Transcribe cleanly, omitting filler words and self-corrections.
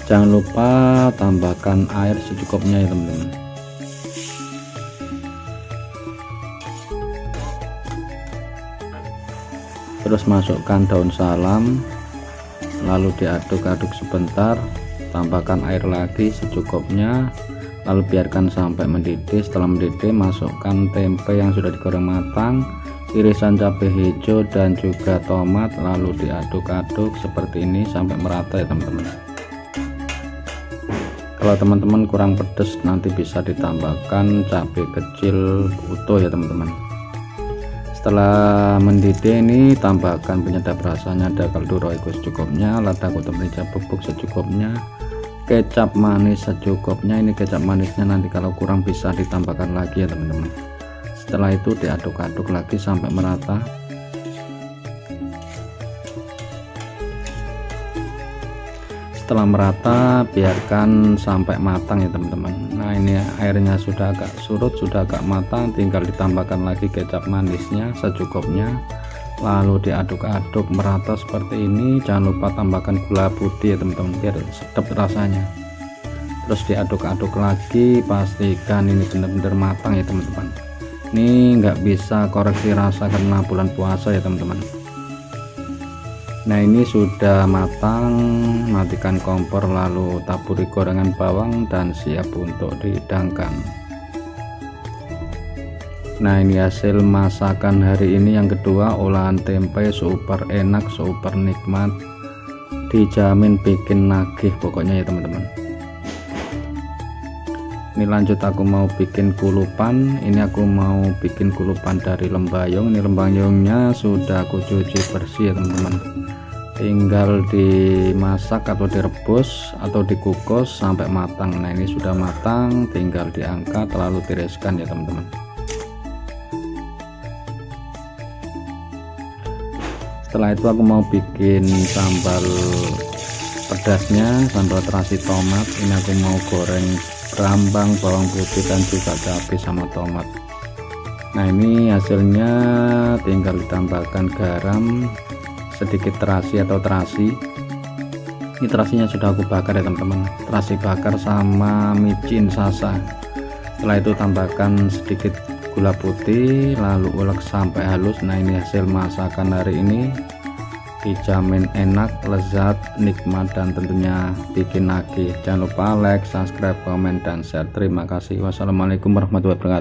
Jangan lupa tambahkan air secukupnya ya teman-teman. Terus masukkan daun salam, lalu diaduk-aduk sebentar, tambahkan air lagi secukupnya, lalu biarkan sampai mendidih. Setelah mendidih, masukkan tempe yang sudah digoreng matang, irisan cabai hijau dan juga tomat, lalu diaduk-aduk seperti ini sampai merata ya teman-teman. Kalau teman-teman kurang pedas, nanti bisa ditambahkan cabai kecil utuh ya teman-teman. Setelah mendidih ini, tambahkan penyedap rasanya, ada kaldu royco secukupnya, lada kota merica bubuk secukupnya, kecap manis secukupnya. Ini kecap manisnya nanti kalau kurang bisa ditambahkan lagi ya teman-teman. Setelah itu diaduk-aduk lagi sampai merata. Setelah merata, biarkan sampai matang ya teman-teman. Nah ini airnya sudah agak surut, sudah agak matang, tinggal ditambahkan lagi kecap manisnya secukupnya, lalu diaduk-aduk merata seperti ini. Jangan lupa tambahkan gula putih ya teman-teman, biar sedap rasanya. Terus diaduk-aduk lagi, pastikan ini benar-benar matang ya teman-teman. Ini nggak bisa koreksi rasa karena bulan puasa ya teman-teman. Nah ini sudah matang, matikan kompor, lalu taburi gorengan bawang dan siap untuk dihidangkan. Nah ini hasil masakan hari ini yang kedua, olahan tempe super enak, super nikmat, dijamin bikin nagih pokoknya ya teman-teman. Ini lanjut aku mau bikin kulupan. Ini aku mau bikin kulupan dari lembayung. Ini lembayungnya sudah aku cuci bersih ya teman-teman, tinggal dimasak atau direbus atau dikukus sampai matang. Nah ini sudah matang, tinggal diangkat lalu tiriskan ya teman-teman. Setelah itu aku mau bikin sambal pedasnya, sambal terasi tomat. Ini aku mau goreng berambang, bawang putih dan juga cabai sama tomat. Nah ini hasilnya, tinggal ditambahkan garam, sedikit terasi atau terasi. Ini terasinya sudah aku bakar ya teman-teman, terasi bakar sama micin sasa. Setelah itu tambahkan sedikit gula putih, lalu ulek sampai halus. Nah ini hasil masakan hari ini, dijamin enak, lezat, nikmat, dan tentunya bikin nagih. Jangan lupa like, subscribe, komen, dan share. Terima kasih. Wassalamualaikum warahmatullahi wabarakatuh.